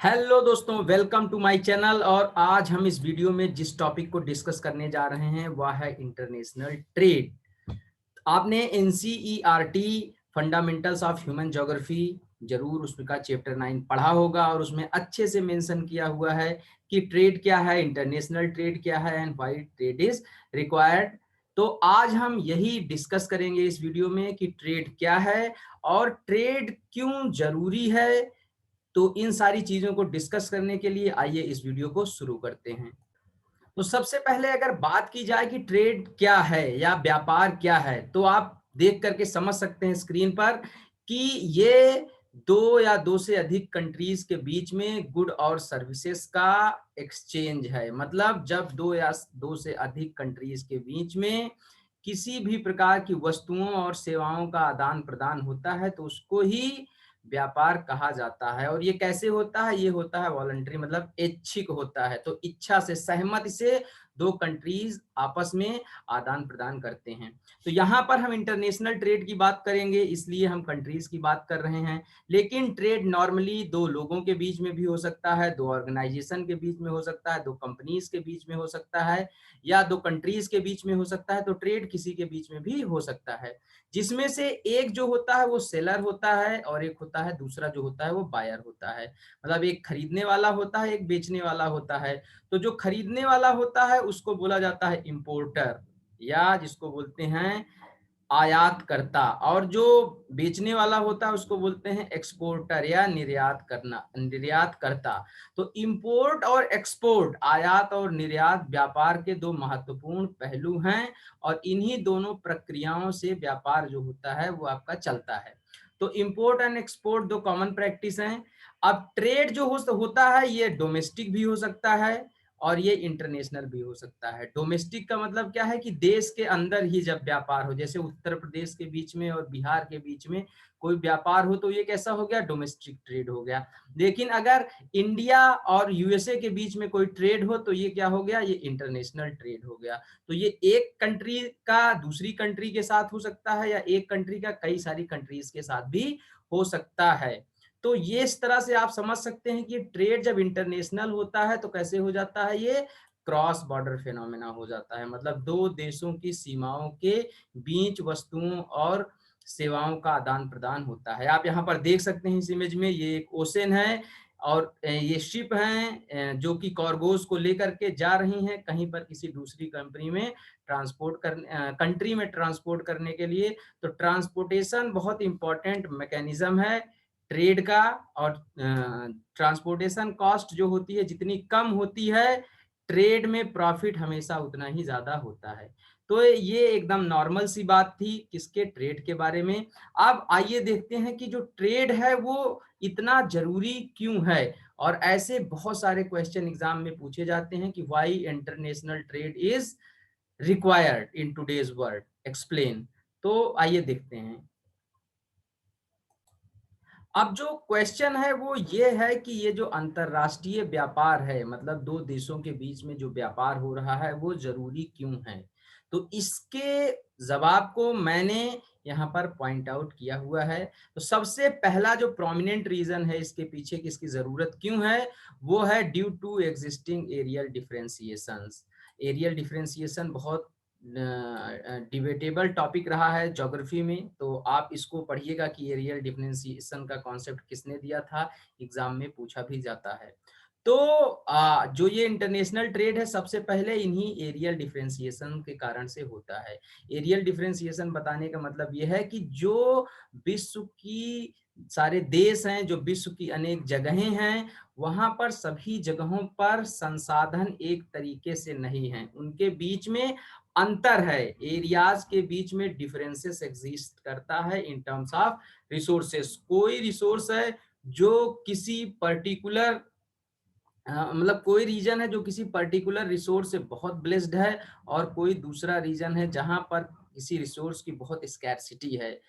Hello दोस्तों, welcome to my channel. और आज हम इस वीडियो में जिस टॉपिक को डिस्कस करने जा रहे हैं वह है इंटरनेशनल ट्रेड। आपने NCERT fundamentals of human geography जरूर उसका चैप्टर 9 पढ़ा होगा और उसमें अच्छे से मेंशन किया हुआ है कि ट्रेड क्या है, इंटरनेशनल ट्रेड क्या है and why trade is required. तो आज हम यही डिस्कस करेंगे इस वीडियो में कि ट्रेड क्या है और ट्रेड क्यों जरूरी है। तो इन सारी चीजों को डिस्कस करने के लिए आइए इस वीडियो को शुरू करते हैं। तो सबसे पहले अगर बात की जाए कि ट्रेड क्या है या व्यापार क्या है, तो आप देख करके समझ सकते हैं स्क्रीन पर कि ये दो या दो से अधिक कंट्रीज के बीच में गुड और सर्विसेज का एक्सचेंज है। मतलब जब दो या दो से अधिक कंट्रीज के बीच में किसी भी प्रकार की वस्तुओं और सेवाओं का आदान प्रदान होता है तो उसको ही व्यापार कहा जाता है। और ये कैसे होता है? ये होता है वॉलंटरी, मतलब ऐच्छिक होता है। तो इच्छा से, सहमति से दो कंट्रीज आपस में आदान प्रदान करते हैं। तो यहाँ पर हम इंटरनेशनल ट्रेड की बात करेंगे, इसलिए हम कंट्रीज की बात कर रहे हैं। लेकिन ट्रेड नॉर्मली दो लोगों के बीच में भी हो सकता है, दो ऑर्गेनाइजेशन के बीच में हो सकता है, दो कंपनीज के बीच में हो सकता है, या दो कंट्रीज के बीच में हो सकता है। तो ट्रेड किसी के बीच में भी हो सकता है, जिसमें से एक जो होता है वो सेलर होता है और एक होता है दूसरा जो होता है वो बायर होता है। मतलब एक खरीदने वाला होता है, एक बेचने वाला होता है। तो जो खरीदने वाला होता है उसको बोला जाता है इंपोर्टर, या जिसको बोलते हैं आयात करता, और जो बेचने वाला होता है उसको बोलते हैं एक्सपोर्टर या निर्यात करता। तो इंपोर्ट और एक्सपोर्ट, आयात और निर्यात व्यापार के दो महत्वपूर्ण पहलू हैं और इन्हीं दोनों प्रक्रियाओं से व्यापार जो होता है वो आपका चलता है। तो इंपोर्ट एंड एक्सपोर्ट दो कॉमन प्रैक्टिस हैं। अब ट्रेड जो होता है ये डोमेस्टिक भी हो सकता है और ये इंटरनेशनल भी हो सकता है। डोमेस्टिक का मतलब क्या है कि देश के अंदर ही जब व्यापार हो, जैसे उत्तर प्रदेश के बीच में और बिहार के बीच में कोई व्यापार हो तो ये कैसा हो गया? डोमेस्टिक ट्रेड हो गया। लेकिन अगर इंडिया और यूएसए के बीच में कोई ट्रेड हो तो ये क्या हो गया? ये इंटरनेशनल ट्रेड हो गया। तो ये एक कंट्री का दूसरी कंट्री के साथ हो सकता है या एक कंट्री का कई सारी कंट्रीज के साथ भी हो सकता है। तो ये इस तरह से आप समझ सकते हैं कि ट्रेड जब इंटरनेशनल होता है तो कैसे हो जाता है? ये क्रॉस बॉर्डर फिनोमेना हो जाता है। मतलब दो देशों की सीमाओं के बीच वस्तुओं और सेवाओं का आदान प्रदान होता है। आप यहाँ पर देख सकते हैं इस इमेज में, ये एक ओशन है और ये शिप हैं जो कि कार्गोज को लेकर के जा रही हैं कहीं पर किसी दूसरी कंपनी में कंट्री में ट्रांसपोर्ट करने के लिए। तो ट्रांसपोर्टेशन बहुत इंपॉर्टेंट मैकेनिज्म है ट्रेड का। और ट्रांसपोर्टेशन कॉस्ट जो होती है जितनी कम होती है, ट्रेड में प्रॉफिट हमेशा उतना ही ज्यादा होता है। तो ये एकदम नॉर्मल सी बात थी किसके? ट्रेड के बारे में। अब आइए देखते हैं कि जो ट्रेड है वो इतना जरूरी क्यों है। और ऐसे बहुत सारे क्वेश्चन एग्जाम में पूछे जाते हैं कि why international trade is required in today's world, explain. तो आइए देखते हैं। अब जो क्वेश्चन है वो ये है कि ये जो अंतरराष्ट्रीय व्यापार है, मतलब दो देशों के बीच में जो व्यापार हो रहा है वो जरूरी क्यों है। तो इसके जवाब को मैंने यहाँ पर पॉइंट आउट किया हुआ है। तो सबसे पहला जो प्रोमिनेंट रीजन है इसके पीछे कि इसकी जरूरत क्यों है, वो है due to existing areal differentiations. Areal differentiation बहुत डिबेटेबल टॉपिक रहा है ज्योग्राफी में। तो आप इसको पढ़िएगा कि एरियल डिफरेंशिएशन का कॉन्सेप्ट किसने दिया था, एग्जाम में पूछा भी जाता है। तो जो ये इंटरनेशनल ट्रेड है सबसे पहले इन्हीं एरियल डिफरेंशिएशन के कारण से होता है। एरियल डिफरेंशिएशन बताने का मतलब ये है कि जो विश्व की सारे देश हैं, जो विश्व की अनेक जगहें हैं, वहां पर सभी जगहों पर संसाधन एक तरीके से नहीं है, उनके बीच में अंतर है। एरियाज के बीच में डिफरेंसेस एग्जिस्ट करता है इन टर्म्स ऑफ रिसोर्सेस। कोई रिसोर्स है जो किसी पर्टिकुलर मतलब कोई रीजन है जो किसी पर्टिकुलर रिसोर्स से बहुत ब्लेस्ड है, और कोई दूसरा रीजन है जहां पर किसी रिसोर्स की बहुत स्कैर्सिटी है।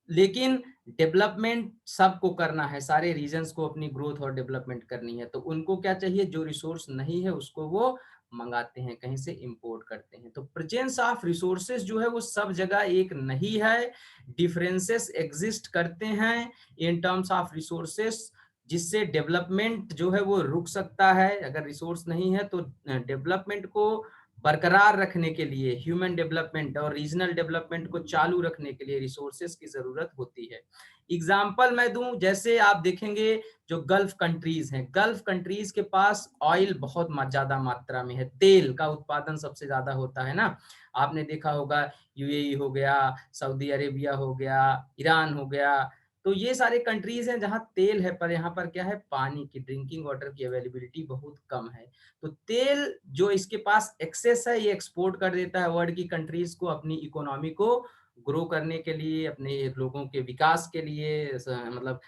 लेकिन डेवलपमेंट सबको करना है, सारे रीजन्स को अपनी ग्रोथ और डेवलपमेंट करनी है। तो उनको क्या चाहिए? जो रिसोर्स नहीं है उसको वो मंगाते हैं, कहीं से इंपोर्ट करते हैं। तो प्रेजेंस ऑफ रिसोर्सेज जो है वो सब जगह एक नहीं है, डिफरेंसेस एग्जिस्ट करते हैं इन टर्म्स ऑफ रिसोर्सेस। जिससे डेवलपमेंट जो है वो रुक सकता है। अगर रिसोर्स नहीं है तो डेवलपमेंट को बरकरार रखने के लिए, ह्यूमन डेवलपमेंट और रीजनल डेवलपमेंट को चालू रखने के लिए रिसोर्सेस की जरूरत होती है। एग्जाम्पल मैं दूं, जैसे आप देखेंगे जो गल्फ कंट्रीज हैं, गल्फ कंट्रीज के पास ऑयल बहुत ज्यादा मात्रा में है, तेल का उत्पादन सबसे ज्यादा होता है ना। आपने देखा होगा यूएई हो गया, सऊदी अरेबिया हो गया, ईरान हो गया, तो ये सारे कंट्रीज हैं जहां तेल है, पर यहाँ पर क्या है, पानी की, ड्रिंकिंग वाटर की अवेलेबिलिटी बहुत कम है। तो तेल जो इसके पास एक्सेस है, ये एक्सपोर्ट कर देता है वर्ल्ड की कंट्रीज को, अपनी इकोनॉमी को ग्रो करने के लिए, अपने लोगों के विकास के लिए, मतलब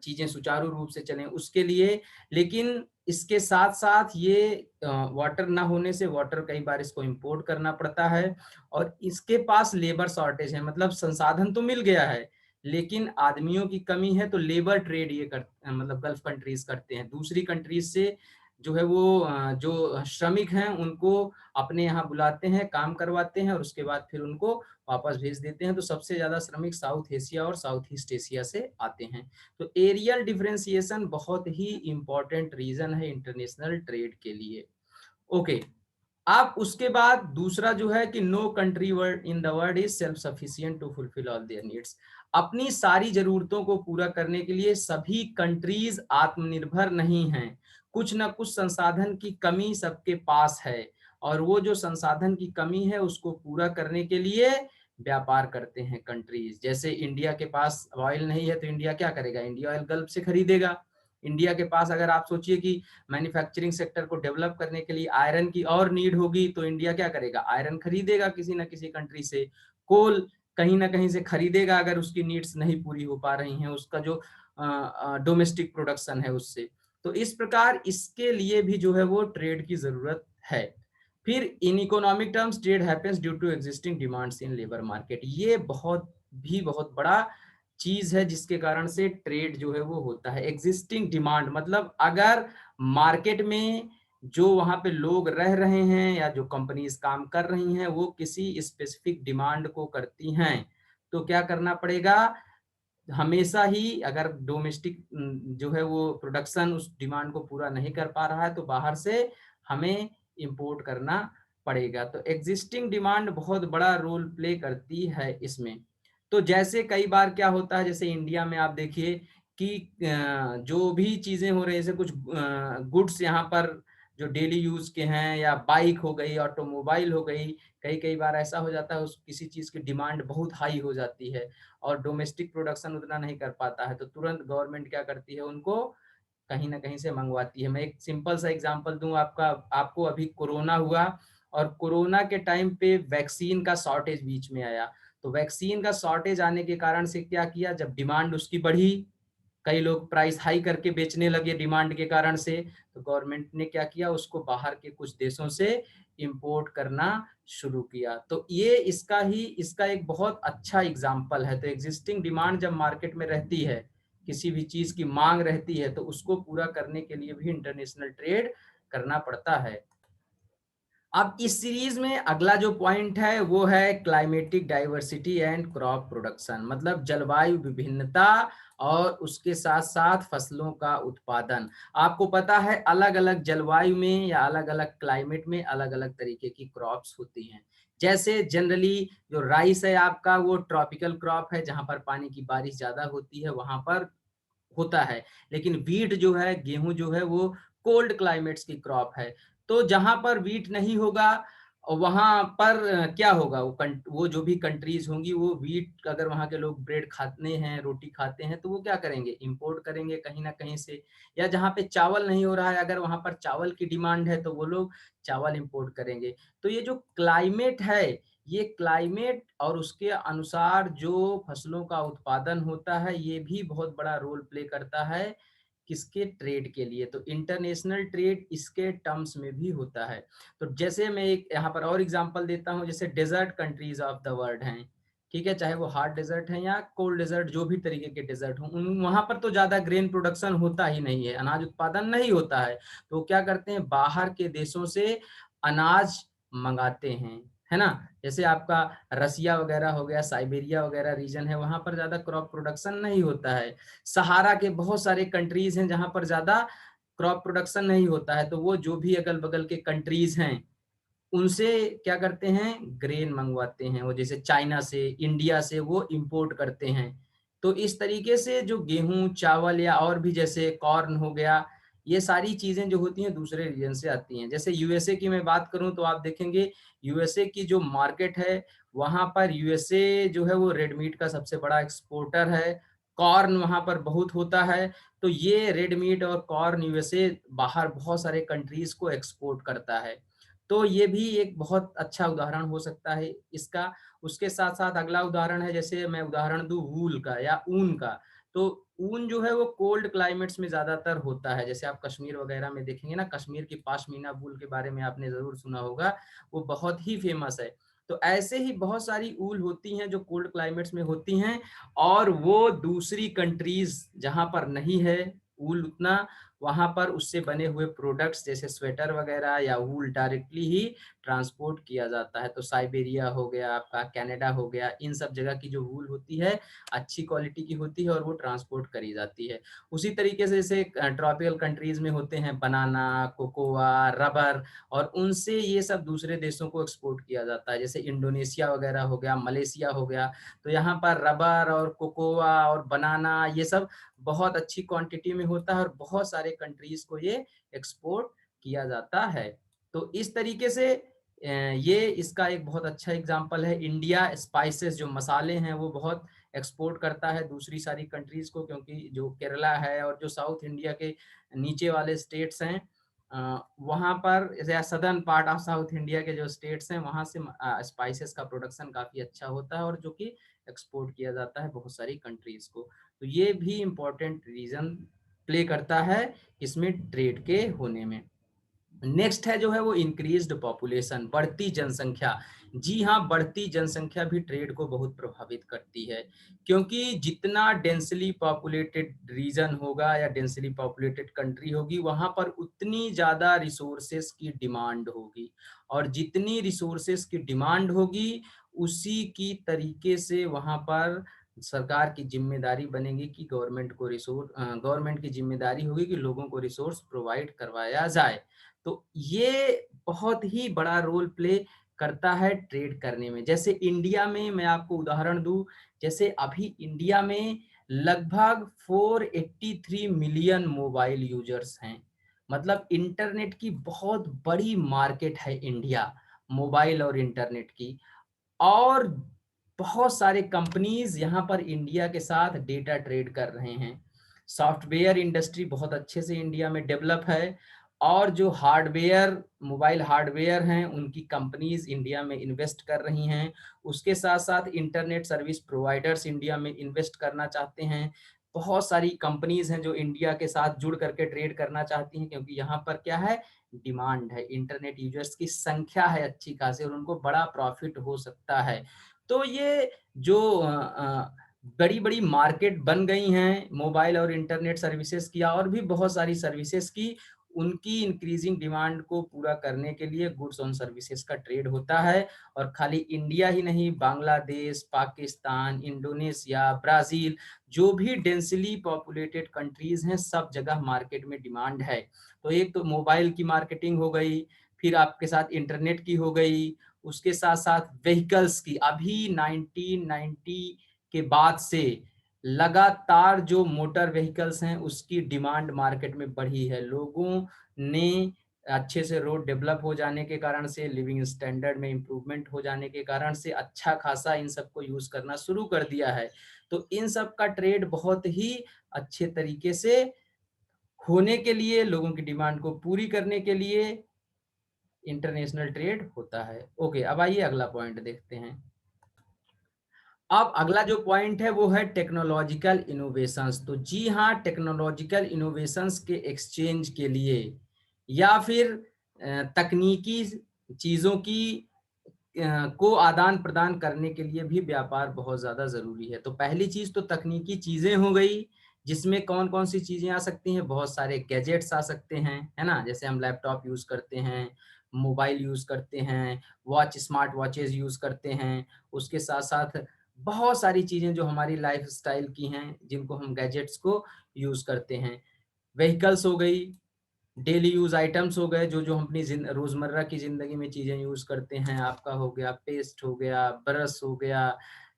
चीजें सुचारू रूप से चलें उसके लिए। लेकिन इसके साथ साथ ये वाटर ना होने से वाटर कई बार इसको इंपोर्ट करना पड़ता है, और इसके पास लेबर शॉर्टेज है, मतलब संसाधन तो मिल गया है लेकिन आदमियों की कमी है। तो लेबर ट्रेड ये मतलब गल्फ कंट्रीज करते हैं, दूसरी कंट्रीज से जो है वो जो श्रमिक हैं उनको अपने यहाँ बुलाते हैं, काम करवाते हैं और उसके बाद फिर उनको वापस भेज देते हैं। तो सबसे ज्यादा श्रमिक साउथ एशिया और साउथ ईस्ट एशिया से आते हैं। तो एरियल डिफरेंशिएशन बहुत ही इंपॉर्टेंट रीजन है इंटरनेशनल ट्रेड के लिए। ओके, आप उसके बाद दूसरा जो है कि no country world in the world is self sufficient to fulfil all their needs. अपनी सारी जरूरतों को पूरा करने के लिए सभी कंट्रीज आत्मनिर्भर नहीं हैं, कुछ ना कुछ संसाधन की कमी सबके पास है, और वो जो संसाधन की कमी है उसको पूरा करने के लिए व्यापार करते हैं कंट्रीज। जैसे इंडिया के पास ऑयल नहीं है तो इंडिया क्या करेगा, इंडिया ऑयल गल्फ से खरीदेगा। इंडिया के पास अगर आप सोचिए कि मैन्युफैक्चरिंग सेक्टर को डेवलप करने के लिए आयरन की और नीड होगी तो इंडिया क्या करेगा, आयरन खरीदेगा किसी ना किसी कंट्री से, कोल कहीं ना कहीं से खरीदेगा अगर उसकी नीड्स नहीं पूरी हो पा रही हैं, उसका जो डोमेस्टिक प्रोडक्शन है उससे। तो इस प्रकार इसके लिए भी जो है वो ट्रेड की जरूरत है। फिर in economic terms trade happens due to existing demands in labour market. ये बहुत बड़ा चीज है जिसके कारण से ट्रेड जो है वो होता है। एग्जिस्टिंग डिमांड मतलब अगर मार्केट में जो वहां पे लोग रह रहे हैं या जो कंपनीज काम कर रही हैं वो किसी स्पेसिफिक डिमांड को करती हैं, तो क्या करना पड़ेगा, हमेशा ही अगर डोमेस्टिक जो है वो प्रोडक्शन उस डिमांड को पूरा नहीं कर पा रहा है तो बाहर से हमें इंपोर्ट करना पड़ेगा। तो एग्जिस्टिंग डिमांड बहुत बड़ा रोल प्ले करती है इसमें। तो जैसे कई बार क्या होता है, जैसे इंडिया में आप देखिए कि जो भी चीजें हो रही है, जैसे कुछ गुड्स यहाँ पर जो डेली यूज के हैं, या बाइक हो गई, ऑटोमोबाइल हो गई, कई कई बार ऐसा हो जाता है उस किसी चीज की डिमांड बहुत हाई हो जाती है और डोमेस्टिक प्रोडक्शन उतना नहीं कर पाता है, तो तुरंत गवर्नमेंट क्या करती है, उनको कहीं ना कहीं से मंगवाती है। मैं एक सिंपल सा एग्जांपल दूं आपको, अभी कोरोना हुआ और कोरोना के टाइम पे वैक्सीन का शॉर्टेज बीच में आया। तो वैक्सीन का शॉर्टेज आने के कारण से क्या किया, जब डिमांड उसकी बढ़ी, कई लोग प्राइस हाई करके बेचने लगे डिमांड के कारण से, तो गवर्नमेंट ने क्या किया, उसको बाहर के कुछ देशों से इंपोर्ट करना शुरू किया। तो ये इसका एक बहुत अच्छा एग्जांपल है। तो एग्जिस्टिंग डिमांड जब मार्केट में रहती है, किसी भी चीज की मांग रहती है, तो उसको पूरा करने के लिए भी इंटरनेशनल ट्रेड करना पड़ता है। अब इस सीरीज में अगला जो पॉइंट है वो है climatic diversity and crop production, मतलब जलवायु विभिन्नता और उसके साथ साथ फसलों का उत्पादन। आपको पता है अलग अलग जलवायु में या अलग अलग क्लाइमेट में अलग अलग तरीके की क्रॉप्स होती हैं। जैसे जनरली जो राइस है आपका, वो ट्रॉपिकल क्रॉप है, जहां पर पानी की बारिश ज्यादा होती है वहां पर होता है। लेकिन वीट जो है, गेहूं जो है, वो कोल्ड क्लाइमेट्स की क्रॉप है। तो जहां पर वीट नहीं होगा वहां पर क्या होगा, वो जो भी कंट्रीज होंगी वो वीट, अगर वहां के लोग ब्रेड खाते हैं, रोटी खाते हैं, तो वो क्या करेंगे, इंपोर्ट करेंगे कहीं ना कहीं से। या जहां पे चावल नहीं हो रहा है, अगर वहां पर चावल की डिमांड है तो वो लोग चावल इंपोर्ट करेंगे। तो ये जो क्लाइमेट है, ये क्लाइमेट और उसके अनुसार जो फसलों का उत्पादन होता है, ये भी बहुत बड़ा रोल प्ले करता है किसके, ट्रेड के लिए। तो इंटरनेशनल ट्रेड इसके टर्म्स में भी होता है। तो जैसे मैं एक यहाँ पर और एग्जांपल देता हूँ, जैसे desert countries of the world हैं, ठीक है, चाहे वो हार्ड डेजर्ट है या कोल्ड डेजर्ट, जो भी तरीके के डेजर्ट हों, वहां पर तो ज्यादा ग्रेन प्रोडक्शन होता ही नहीं है, अनाज उत्पादन नहीं होता है। तो क्या करते हैं, बाहर के देशों से अनाज मंगाते हैं, है ना। जैसे आपका रसिया वगैरह हो गया, साइबेरिया वगैरह रीजन है, वहां पर ज्यादा क्रॉप प्रोडक्शन नहीं होता है। सहारा के बहुत सारे कंट्रीज हैं जहां पर ज्यादा क्रॉप प्रोडक्शन नहीं होता है, तो वो जो भी अगल बगल के कंट्रीज हैं उनसे क्या करते हैं, ग्रेन मंगवाते हैं, वो जैसे चाइना से, इंडिया से वो इंपोर्ट करते हैं। तो इस तरीके से जो गेहूं, चावल या और भी जैसे कॉर्न हो गया, ये सारी चीजें जो होती हैं दूसरे रीजन से आती हैं। जैसे यूएसए की मैं बात करूं तो आप देखेंगे यूएसए की जो मार्केट है, वहां पर यूएसए जो है वो रेड मीट का सबसे बड़ा एक्सपोर्टर है। कॉर्न वहां पर बहुत होता है, तो ये रेड मीट और कॉर्न यूएसए बाहर बहुत सारे कंट्रीज को एक्सपोर्ट करता है। तो ये भी एक बहुत अच्छा उदाहरण हो सकता है इसका। उसके साथ साथ अगला उदाहरण है, जैसे मैं उदाहरण दूं वूल का या ऊन का। तो ऊन जो है वो कोल्ड क्लाइमेट्स में ज्यादातर होता है। जैसे आप कश्मीर वगैरह में देखेंगे ना, कश्मीर की पाशमीना वूल के बारे में आपने जरूर सुना होगा, वो बहुत ही फेमस है। तो ऐसे ही बहुत सारी ऊल होती हैं जो कोल्ड क्लाइमेट्स में होती हैं, और वो दूसरी कंट्रीज जहां पर नहीं है ऊल उतना, वहां पर उससे बने हुए प्रोडक्ट्स जैसे स्वेटर वगैरह या वूल डायरेक्टली ही ट्रांसपोर्ट किया जाता है। तो साइबेरिया हो गया, आपका कनाडा हो गया, इन सब जगह की जो वूल होती है अच्छी क्वालिटी की होती है और वो ट्रांसपोर्ट करी जाती है। उसी तरीके से जैसे ट्रॉपिकल कंट्रीज में होते हैं बनाना, कोकोआ, रबर, और उनसे ये सब दूसरे देशों को एक्सपोर्ट किया जाता है। जैसे इंडोनेशिया वगैरह हो गया, मलेशिया हो गया, तो यहाँ पर रबर और कोकोआ और बनाना ये सब बहुत अच्छी क्वांटिटी में होता है और बहुत सारे कंट्रीज को ये एक्सपोर्ट किया जाता है। तो इस तरीके से ये इसका एक बहुत अच्छा एग्जांपल है। इंडिया स्पाइसेस जो मसाले हैं वो बहुत एक्सपोर्ट करता है दूसरी सारी कंट्रीज को, क्योंकि जो केरला है और जो साउथ इंडिया के नीचे वाले स्टेट्स हैं, वहाँ पर या southern part of south India के जो स्टेट्स हैं वहाँ से स्पाइसेस का प्रोडक्शन काफी अच्छा होता है और जो कि एक्सपोर्ट किया जाता है बहुत सारी कंट्रीज को। तो ये भी इम्पोर्टेंट रीजन प्ले करता है इसमें ट्रेड के होने में। नेक्स्ट है जो है वो इंक्रीज्ड पॉपुलेशन, बढ़ती जनसंख्या। जी हाँ, बढ़ती जनसंख्या भी ट्रेड को बहुत प्रभावित करती है, क्योंकि जितना डेंसली पॉपुलेटेड रीजन होगा या डेंसली पॉपुलेटेड कंट्री होगी वहां पर उतनी ज्यादा रिसोर्सेस की डिमांड होगी, और जितनी रिसोर्सेस की डिमांड होगी उसी की तरीके से वहां पर सरकार की जिम्मेदारी बनेगी कि गवर्नमेंट की जिम्मेदारी होगी कि लोगों को रिसोर्स प्रोवाइड करवाया जाए। तो ये बहुत ही बड़ा रोल प्ले करता है ट्रेड करने में। जैसे इंडिया में मैं आपको उदाहरण दूं, जैसे अभी इंडिया में लगभग 483 मिलियन मोबाइल यूजर्स हैं। मतलब इंटरनेट की बहुत बड़ी मार्केट है इंडिया, मोबाइल और इंटरनेट की। और बहुत सारे कंपनीज यहाँ पर इंडिया के साथ डेटा ट्रेड कर रहे हैं। सॉफ्टवेयर इंडस्ट्री बहुत अच्छे से इंडिया में डेवलप है, और जो हार्डवेयर, मोबाइल हार्डवेयर हैं उनकी कंपनीज इंडिया में इन्वेस्ट कर रही हैं। उसके साथ साथ इंटरनेट सर्विस प्रोवाइडर्स इंडिया में इन्वेस्ट करना चाहते हैं। बहुत सारी कंपनीज हैं जो इंडिया के साथ जुड़ करके ट्रेड करना चाहती हैं, क्योंकि यहाँ पर क्या है, डिमांड है, इंटरनेट यूजर्स की संख्या है अच्छी खासी और उनको बड़ा प्रॉफिट हो सकता है। तो ये जो बड़ी बड़ी मार्केट बन गई हैं मोबाइल और इंटरनेट सर्विसेज की, और भी बहुत सारी सर्विसेज की, उनकी इंक्रीजिंग डिमांड को पूरा करने के लिए गुड्स ऑन सर्विसेज का ट्रेड होता है। और खाली इंडिया ही नहीं, बांग्लादेश, पाकिस्तान, इंडोनेशिया, ब्राजील, जो भी डेंसली पॉपुलेटेड कंट्रीज हैं सब जगह मार्केट में डिमांड है। तो एक तो मोबाइल की मार्केटिंग हो गई, फिर आपके साथ इंटरनेट की हो गई, उसके साथ साथ व्हीकल्स की। अभी 1990 के बाद से लगातार जो मोटर व्हीकल्स हैं उसकी डिमांड मार्केट में बढ़ी है। लोगों ने अच्छे से रोड डेवलप हो जाने के कारण से, लिविंग स्टैंडर्ड में इंप्रूवमेंट हो जाने के कारण से अच्छा खासा इन सबको यूज करना शुरू कर दिया है। तो इन सब का ट्रेड बहुत ही अच्छे तरीके से होने के लिए, लोगों की डिमांड को पूरी करने के लिए इंटरनेशनल ट्रेड होता है। ओके, अब आइए अगला पॉइंट देखते हैं। अब अगला जो पॉइंट है वो है टेक्नोलॉजिकल इनोवेशंस। तो जी हाँ, टेक्नोलॉजिकल इनोवेशंस के एक्सचेंज के लिए या फिर तकनीकी चीजों की को आदान प्रदान करने के लिए भी व्यापार बहुत ज्यादा जरूरी है। तो पहली चीज तो तकनीकी चीजें हो गई, जिसमें कौन कौन सी चीजें आ सकती हैं, बहुत सारे गैजेट्स आ सकते हैं, है ना। जैसे हम लैपटॉप यूज करते हैं, मोबाइल यूज़ करते हैं, वॉच स्मार्ट वॉचेज़ यूज़ करते हैं, उसके साथ-साथ बहुत सारी चीज़ें जो हमारी लाइफ़स्टाइल की हैं, जिनको हम गैजेट्स को यूज़ करते हैं। व्हीकल्स हो गई, डेली यूज़ आइटम्स हो गए, जो हम अपनी रोज़मर्रा की ज़िंदगी में चीज़ें यूज़ करते हैं, आपका हो गया पेस्ट हो गया, ब्रश हो गया,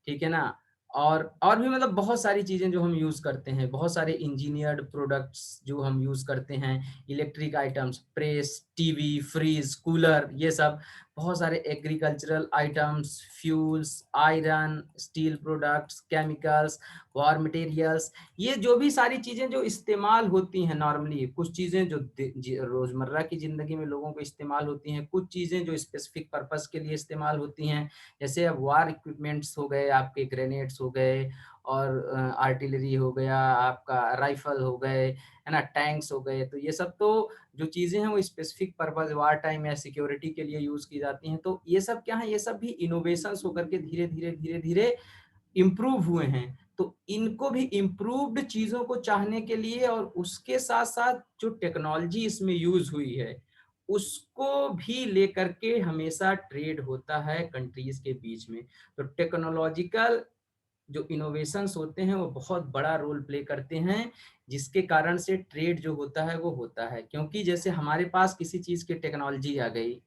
ठीक है ना? और भी मतलब बहुत सारी चीज़ें जो हम यूज़ करते हैं, बहुत सारे इंजीनियर्ड प्रोडक्ट्स जो हम यूज़ करते हैं, electric items, press, TV, fridge, cooler, ये सब बहुत सारे agricultural items, fuels, iron, steel products, chemicals, war materials, ये जो भी सारी चीज़ें जो इस्तेमाल होती हैं नॉर्मली, कुछ चीज़ें जो रोज़मर्रा की ज़िंदगी में लोगों को इस्तेमाल होती हैं, कुछ चीज़ें जो स्पेसिफिक पर्पस के लिए इस्तेमाल होती हैं, जैसे अब वार इक्विपमेंट्स हो गए, आपके ग्रेनेड्स हो गए और आर्टिलरी हो गया, आपका राइफल हो गए, है ना, टैंक्स हो गए, तो ये सब तो जो चीज़ें हैं वो स्पेसिफिक पर्पस वार टाइम या सिक्योरिटी के लिए यूज़ की जाती हैं। तो ये सब क्या है, ये सब भी इनोवेशंस होकर के धीरे-धीरे इम्प्रूव हुए हैं। तो इनको भी इम्प्रूव्ड चीज़ों को चाहने के लिए और उसके साथ-साथ जो टेक्नोलॉजी इसमें यूज़ हुई है, उसको भी लेकर के हमेशा ट्रेड होता है कंट्रीज़ के बीच में। तो टेक्नोलॉजिकल जो इनोवेशंस होते हैं वो बहुत बड़ा रोल प्ले करते हैं, जिसके कारण से ट्रेड जो होता है वो होता है। क्योंकि जैसे हमारे पास किसी चीज़ की टेक्नोलॉजी आ गई,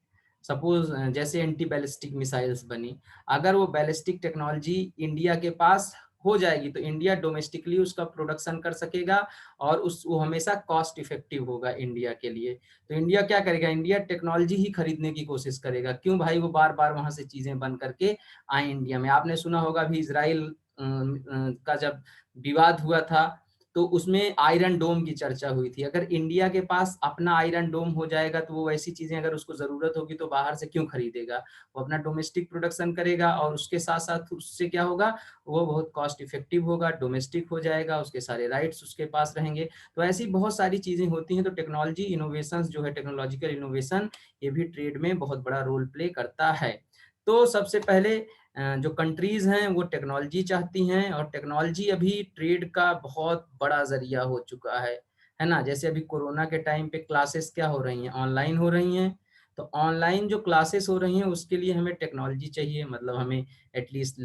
सपोज़ जैसे एंटी बैलिस्टिक मिसाइल्स बनी, अगर वो बैलिस्टिक टेक्नोलॉजी इंडिया के पास हो जाएगी तो इंडिया डोमेस्टिकली उसका प्रोडक्शन कर सकेगा और उस वो हमेशा कॉस्ट इफेक्टिव होगा इंडिया के लिए। तो इंडिया क्या करेगा? इंडिया टेक्नोलॉजी ही खरीदने की कोशिश करेगा। क्यों भाई? वो बार-बार वहाँ से चीज़ें बन करके आएँ इंडिया में। आपने सुना होगा अभी इज़राइल का जब विवाद हुआ था, तो उसमें आयरन डोम की चर्चा हुई थी। अगर इंडिया के पास अपना आयरन डोम हो जाएगा, तो वो ऐसी चीज़ें अगर उसको ज़रूरत होगी, तो बाहर से क्यों खरीदेगा? वो अपना डोमेस्टिक प्रोडक्शन करेगा और उसके साथ-साथ उससे क्या होगा, वो बहुत कॉस्ट इफेक्टिव होगा, डोमेस्टिक हो जाएगा, उसके सारे राइट्स उसके पास रहेंगे। तो ऐसी बहुत सारी चीज़ें होती हैं, तो टेक्नोलॉजी इनोवेशंस जो है, टेक्नोलॉजिकल इनोवेशन, ये भी ट्रेड में बहुत बड़ा रोल प्ले करता है। तो सबसे पहले जो कंट्रीज़ हैं वो टेक्नोलॉजी चाहती हैं और टेक्नोलॉजी अभी ट्रेड का बहुत बड़ा ज़रिया हो चुका है ना? जैसे अभी कोरोना के टाइम पे क्लासेस क्या हो रही हैं? ऑनलाइन हो रही हैं। तो ऑनलाइन जो क्लासेस हो रही हैं उसके लिए हमें टेक्नोलॉजी चाहिए, मतलब हमें एटलीस्ट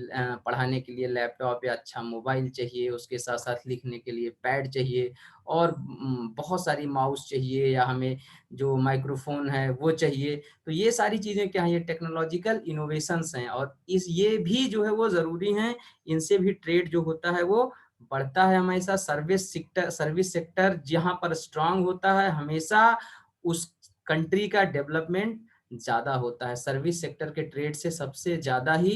पढ़ाने के लिए लैपटॉप या अच्छा मोबाइल चाहिए, उसके साथ-साथ लिखने के लिए पैड चाहिए और बहुत सारी माउस चाहिए या हमें जो माइक्रोफ़ोन है वो चाहिए। तो ये सारी चीज़ें क्या हैं, ये टेक्नोलॉजिकल इनोवेशंस हैं और इस ये भी जो है वो ज़रूरी हैं, इनसे भी ट्रेड जो होता है वो बढ़ता है हमेशा। सर्विस सेक्टर जहाँ पर स्ट्रॉन्ग होता है, हमेशा उस कंट्री का डेवलपमेंट ज़्यादा होता है। सर्विस सेक्टर के ट्रेड से सबसे ज़्यादा ही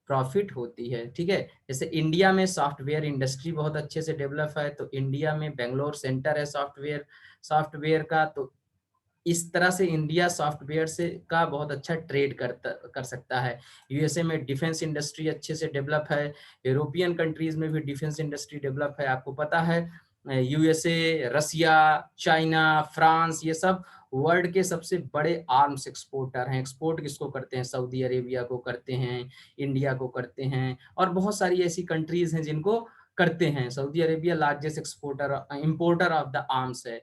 प्रॉफ़िट होती है, ठीक है? जैसे इंडिया में सॉफ्टवेयर इंडस्ट्री बहुत अच्छे से डेवलप है, तो इंडिया में बैंगलोर सेंटर है सॉफ्टवेयर का, तो इस तरह से इंडिया सॉफ्टवेयर से का बहुत अच्छा ट्रेड कर सकता है। यूएसए में डिफेंस इंडस्ट्री अच्छे से डेवलप है, यूरोपियन कंट्रीज़ में भी डिफेंस इंडस्ट्री डेवलप है। आपको पता है यूएसए, रसिया, चाइना, फ्रांस, ये सब वर्ल्ड के सबसे बड़े आर्म्स एक्सपोर्टर हैं। एक्सपोर्ट किसको करते हैं? सऊदी अरेबिया को करते हैं, इंडिया को करते हैं और बहुत सारी ऐसी कंट्रीज़ हैं जिनको करते हैं। Saudi Arabia largest importer of the arms है।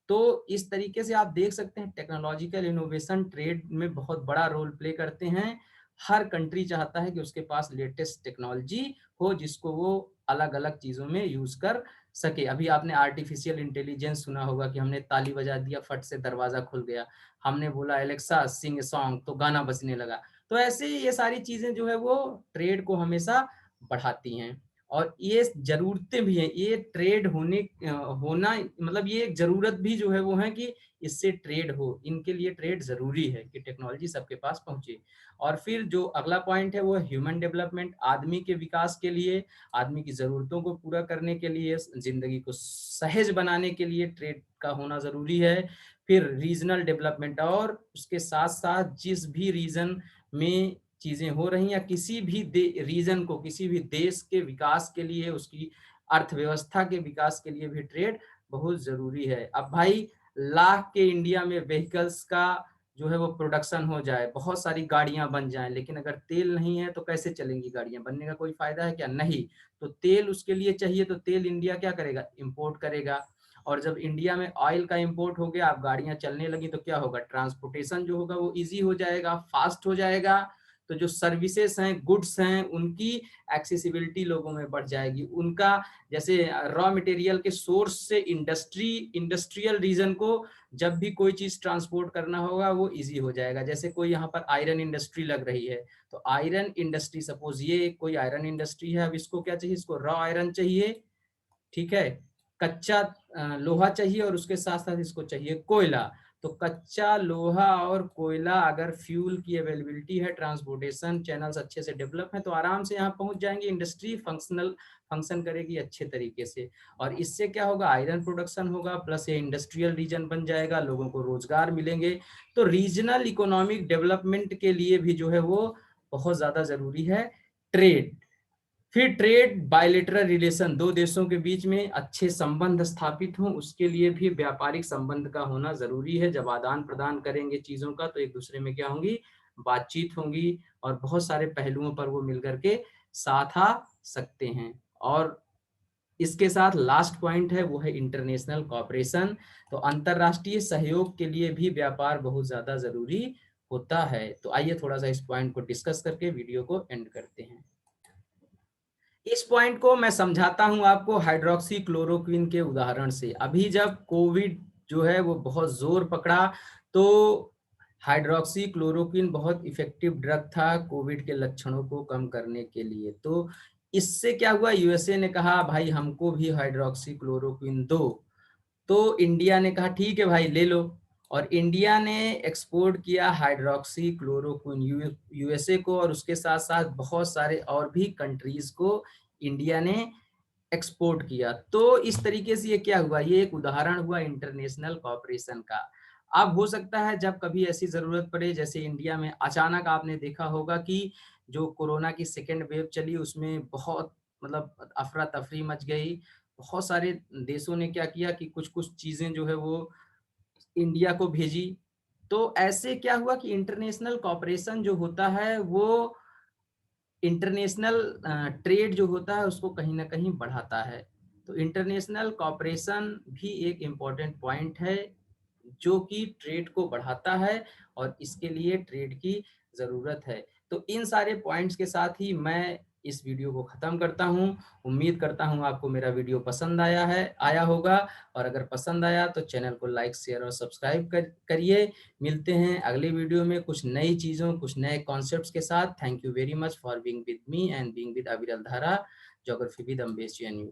तो इस तरीके से आप देख सकते हैं टेक्नोलॉजिकल इनोवेशन ट्रेड में बहुत बड़ा रोल प्ले करते हैं। हर कंट्री चाहता है कि उसके पास लेटेस्ट टेक्नोलॉजी हो जिसको वो अलग-अलग चीज़ों में यूज़ कर सके। अभी आपने आर्टिफिशियल इंटेलिजेंस सुना होगा कि हमने ताली बजा दिया, फट से दरवाज़ा खुल गया। हमने बोला एलेक्सा सिंग अ सॉन्ग तो गाना बजने लगा। तो ऐसे ही ये सारी चीज़ें जो है वो ट्रेड को हमेशा बढ़ाती हैं। और ये ज़रूरतें भी हैं, ये ट्रेड होना मतलब ये एक ज़रूरत भी जो है वो है कि इससे ट्रेड हो, इनके लिए ट्रेड ज़रूरी है कि टेक्नोलॉजी सबके पास पहुँचे। और फिर जो अगला पॉइंट है वो है ह्यूमन डेवलपमेंट, आदमी के विकास के लिए, आदमी की ज़रूरतों को पूरा करने के लिए, ज़िंदगी को सहज बनाने के लिए ट्रेड का होना ज़रूरी है। फिर रीजनल डेवलपमेंट और उसके साथ-साथ जिस भी रीजन में चीज़ें हो रही हैं या किसी भी रीजन को, किसी भी देश के विकास के लिए, उसकी अर्थव्यवस्था के विकास के लिए भी ट्रेड बहुत ज़रूरी है। अब भाई लाख के इंडिया में व्हीकल्स का जो है वो प्रोडक्शन हो जाए, बहुत सारी गाड़ियाँ बन जाएँ, लेकिन अगर तेल नहीं है तो कैसे चलेंगी गाड़ियाँ? बनने का कोई फ़ायदा है क्या? नहीं। तो तेल उसके लिए चाहिए तो तेल इंडिया क्या करेगा? इम्पोर्ट करेगा। और जब इंडिया में ऑयल का इंपोर्ट हो गया, अब गाड़ियां चलने लगी तो क्या होगा, ट्रांसपोर्टेशन जो होगा वो इजी हो जाएगा, फास्ट हो जाएगा। तो जो सर्विसेज हैं, गुड्स हैं, उनकी एक्सेसिबिलिटी लोगों में बढ़ जाएगी। उनका जैसे रॉ मटेरियल के सोर्स से इंडस्ट्रियल रीजन को जब भी कोई चीज ट्रांसपोर्ट करना होगा वो इजी हो जाएगा। जैसे कोई यहाँ पर आयरन इंडस्ट्री लग रही है, तो आयरन इंडस्ट्री, सपोज ये कोई आयरन इंडस्ट्री है, अब इसको क्या चाहिए, इसको रॉ आयरन चाहिए, ठीक है, कच्चा लोहा चाहिए, और उसके साथ साथ इसको चाहिए कोयला। तो कच्चा लोहा और कोयला, अगर फ्यूल की अवेलेबिलिटी है, ट्रांसपोर्टेशन चैनल्स अच्छे से डेवलप हैं, तो आराम से यहाँ पहुंच जाएंगे, इंडस्ट्री फंक्शन करेगी अच्छे तरीके से। और इससे क्या होगा, आयरन प्रोडक्शन होगा, प्लस ये इंडस्ट्रियल रीजन बन जाएगा, लोगों को रोजगार मिलेंगे। तो रीजनल इकोनॉमिक डेवलपमेंट के लिए भी जो है वो बहुत ज्यादा जरूरी है ट्रेड। फिर ट्रेड बायलेटरल रिलेशन, दो देशों के बीच में अच्छे संबंध स्थापित हों, उसके लिए भी व्यापारिक संबंध का होना जरूरी है। जब आदान प्रदान करेंगे चीजों का तो एक दूसरे में क्या होंगी, बातचीत होंगी, और बहुत सारे पहलुओं पर वो मिलकर के साथ आ सकते हैं। और इसके साथ लास्ट पॉइंट है वो है इंटरनेशनल कॉपरेशन। तो अंतरराष्ट्रीय सहयोग के लिए भी व्यापार बहुत ज्यादा जरूरी होता है। तो आइए थोड़ा सा इस पॉइंट को डिस्कस करके वीडियो को एंड करते हैं। इस पॉइंट को मैं समझाता हूं आपको हाइड्रोक्सी क्लोरोक्विन के उदाहरण से। अभी जब कोविड जो है वो बहुत जोर पकड़ा, तो हाइड्रोक्सी क्लोरोक्विन बहुत इफेक्टिव ड्रग था कोविड के लक्षणों को कम करने के लिए। तो इससे क्या हुआ, यूएसए ने कहा भाई हमको भी हाइड्रोक्सी क्लोरोक्विन दो। तो इंडिया ने कहा ठीक है भाई ले लो, और इंडिया ने एक्सपोर्ट किया हाइड्रोक्सी क्लोरोक्विन यूएसए को, और उसके साथ साथ बहुत सारे और भी कंट्रीज को इंडिया ने एक्सपोर्ट किया। तो इस तरीके से ये क्या हुआ, ये एक उदाहरण हुआ इंटरनेशनल कॉपरेशन का। अब हो सकता है जब कभी ऐसी जरूरत पड़े, जैसे इंडिया में अचानक आपने देखा होगा कि जो कोरोना की सेकेंड वेव चली उसमें बहुत मतलब अफरा तफरी मच गई। बहुत सारे देशों ने क्या किया कि कुछ कुछ चीजें जो है वो इंडिया को भेजी। तो ऐसे क्या हुआ कि इंटरनेशनल कॉपरेशन जो होता है वो इंटरनेशनल ट्रेड जो होता है उसको कहीं ना कहीं बढ़ाता है। तो इंटरनेशनल कॉपरेशन भी एक इम्पॉर्टेंट पॉइंट है जो कि ट्रेड को बढ़ाता है, और इसके लिए ट्रेड की जरूरत है। तो इन सारे पॉइंट्स के साथ ही मैं इस वीडियो को खत्म करता हूं। उम्मीद करता हूं आपको मेरा वीडियो पसंद आया होगा, और अगर पसंद आया तो चैनल को लाइक शेयर और सब्सक्राइब करिए। मिलते हैं अगले वीडियो में कुछ नई चीजों, कुछ नए कॉन्सेप्ट्स के साथ। Thank you very much for being with me and being with अविरल धारा, ज्योग्राफी विद अम्बेश JNU।